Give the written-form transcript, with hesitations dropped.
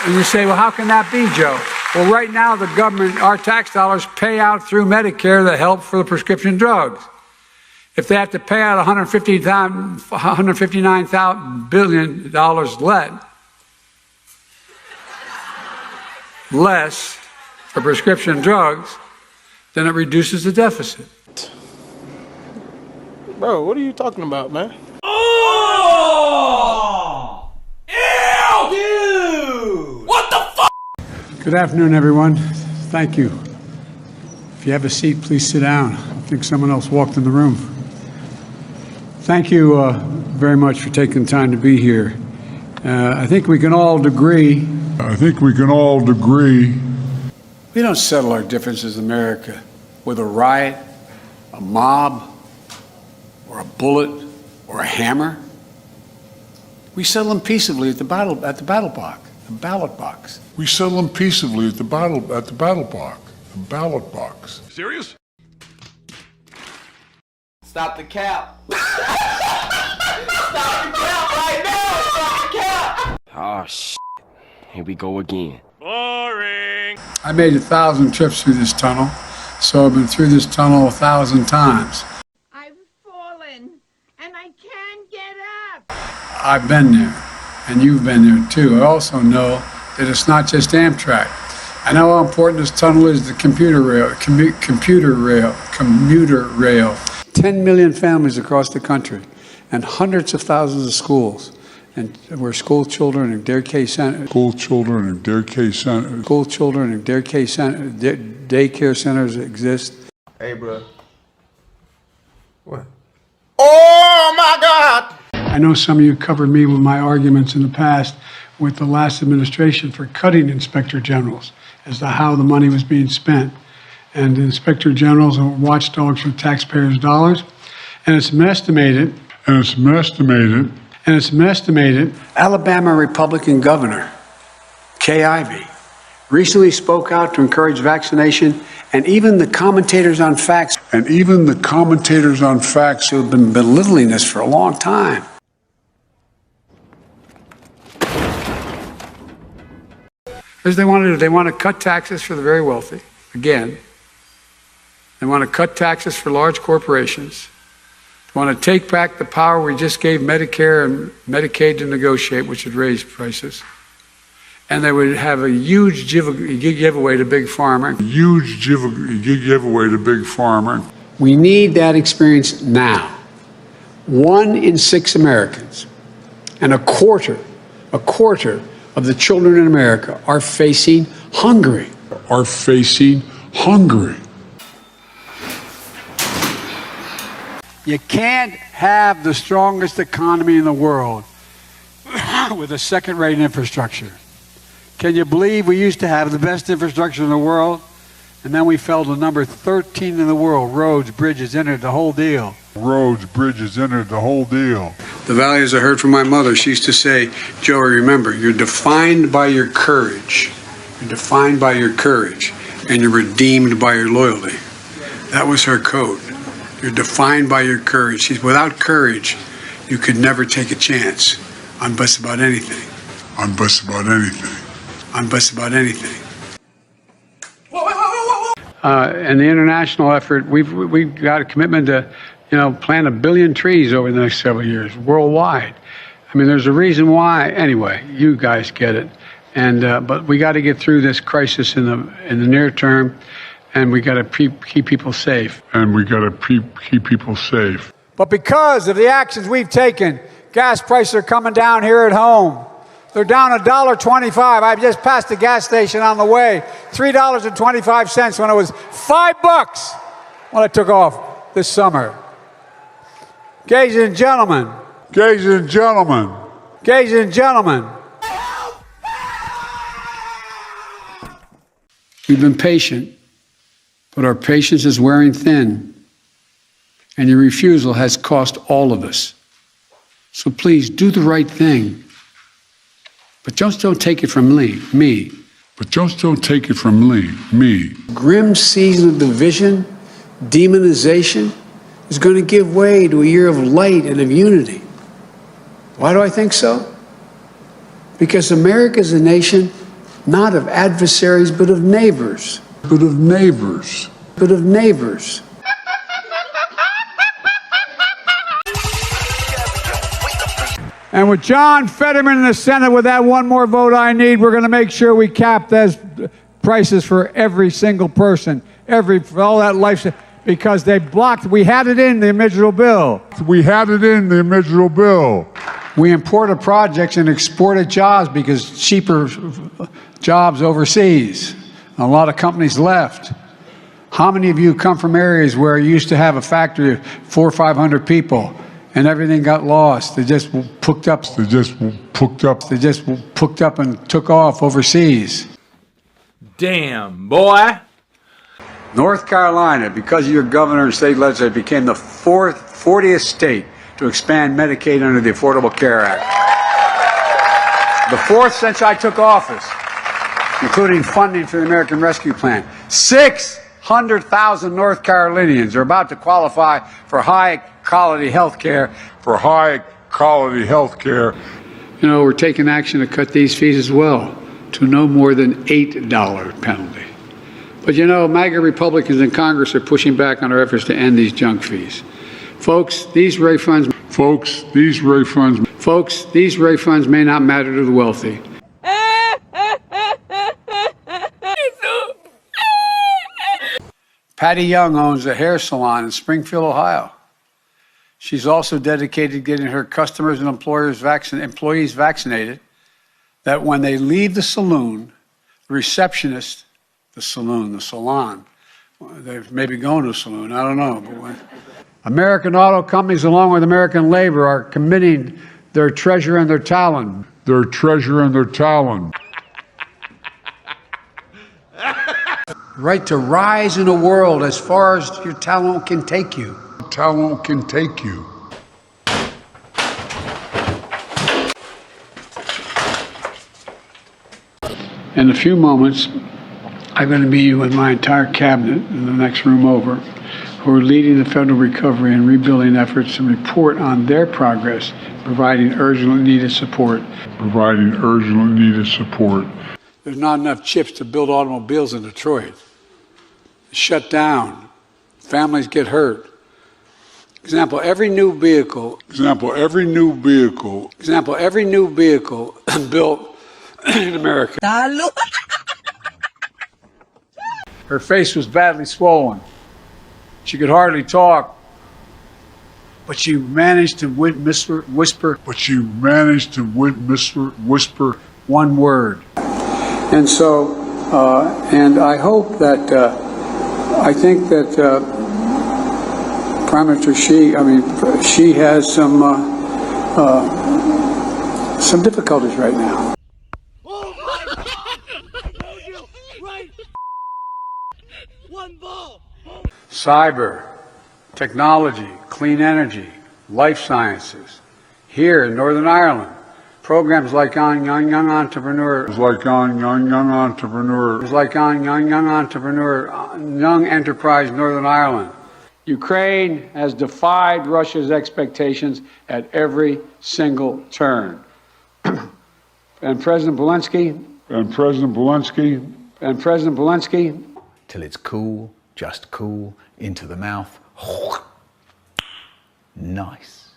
And you say, well, how can that be, Joe? Well, right now, the government, our tax dollars pay out through Medicare the help for the prescription drugs. If they have to pay out $159 billion less for prescription drugs, then it reduces the deficit. Bro, what are you talking about, man? Oh! Ew! Dude! What the fuck? Good afternoon, everyone. Thank you. If you have a seat, please sit down. I think someone else walked in the room. Thank you very much for taking the time to be here. I think we can all agree. We don't settle our differences in America with a riot, a mob, or a bullet, or a hammer. We settle them peaceably at the ballot box. We settle them peaceably at the ballot box. Serious? Stop the cap. Stop the cap right now! Stop the cap! Oh, shit. Here we go again. Boring! I made 1,000 trips through this tunnel, so I've been through this tunnel 1,000 times. I've fallen, and I can't get up. I've been there, and you've been there too. I also know that it's not just Amtrak. I know how important this tunnel is, the commuter rail. 10 million families across the country, and hundreds of thousands of schools, and where school children and daycare centers exist. Hey, bro. What? Oh, my God! I know some of you covered me with my arguments in the past with the last administration for cutting inspector generals as to how the money was being spent. And the inspector generals are watchdogs for taxpayers' dollars. And it's been estimated, Alabama Republican Governor Kay Ivey recently spoke out to encourage vaccination, and even the commentators on facts who have been belittling this for a long time. As they want to do, they want to cut taxes for the very wealthy, again. They want to cut taxes for large corporations. They want to take back the power we just gave Medicare and Medicaid to negotiate, which would raise prices. And they would have a huge giveaway to Big Pharma. We need that experience now. 1 in 6 Americans and a quarter of the children in America are facing hunger. You can't have the strongest economy in the world with a second-rate infrastructure. Can you believe we used to have the best infrastructure in the world, and then we fell to number 13 in the world? Roads, bridges, entered the whole deal. The values I heard from my mother, she used to say, Joey, remember, you're defined by your courage. And you're redeemed by your loyalty. That was her code. You're defined by your courage. She's without courage, you could never take a chance on just about anything. And the international effort, we've got a commitment to, plant 1 billion trees over the next several years worldwide. I mean, there's a reason why. Anyway, you guys get it. And but we got to get through this crisis in the near term, and we got to keep people safe. But because of the actions we've taken, gas prices are coming down here at home. They're down $1.25. I just passed the gas station on the way. $3.25 when it was $5 when I took off this summer. Ladies and gentlemen. We've been patient, but our patience is wearing thin, and your refusal has cost all of us. So please do the right thing, but just don't take it from me. Grim season of division, demonization is going to give way to a year of light and of unity. Why do I think so? Because America is a nation not of adversaries, but of neighbors. But of neighbors. But of neighbors. And with John Fetterman in the Senate, with that one more vote I need, we're going to make sure we cap those prices for every single person, for all that life, because they blocked. We had it in the original bill. We had it in the original bill. We imported projects and exported jobs because cheaper jobs overseas. A lot of companies left. How many of you come from areas where you used to have a factory of 400 or 500 people and everything got lost? They just hooked up. They just hooked up and took off overseas. Damn, boy. North Carolina, because of your governor and state legislature, became the 40th state to expand Medicaid under the Affordable Care Act. The fourth since I took office, including funding for the American Rescue Plan. 600,000 North Carolinians are about to qualify for high-quality health care. You know, we're taking action to cut these fees as well to no more than $8 penalty. But you know, MAGA Republicans in Congress are pushing back on our efforts to end these junk fees. Folks, these refunds may not matter to the wealthy. Patty Young owns a hair salon in Springfield, Ohio. She's also dedicated to getting her customers and employees vaccinated, that when they leave the salon, the salon, they may be going to a saloon, I don't know. But American auto companies, along with American labor, are committing their treasure and their talent. Right to rise in a world as far as your talent can take you. In a few moments, I'm going to meet you with my entire cabinet in the next room over, who are leading the federal recovery and rebuilding efforts to report on their progress, providing urgently needed support. There's not enough chips to build automobiles in Detroit. Shut down. Families get hurt. Example, every new vehicle built in America. Her face was badly swollen. She could hardly talk. But she managed to whisper one word. And so, and I hope that, I think that Prime Minister she has some difficulties right now. Oh my God! I told you, right? One ball. Cyber, technology, clean energy, life sciences. Here in Northern Ireland, programs like on Young Enterprise Northern Ireland. Ukraine has defied Russia's expectations at every single turn. And President Zelensky. Till it's cool, just cool, into the mouth. Nice.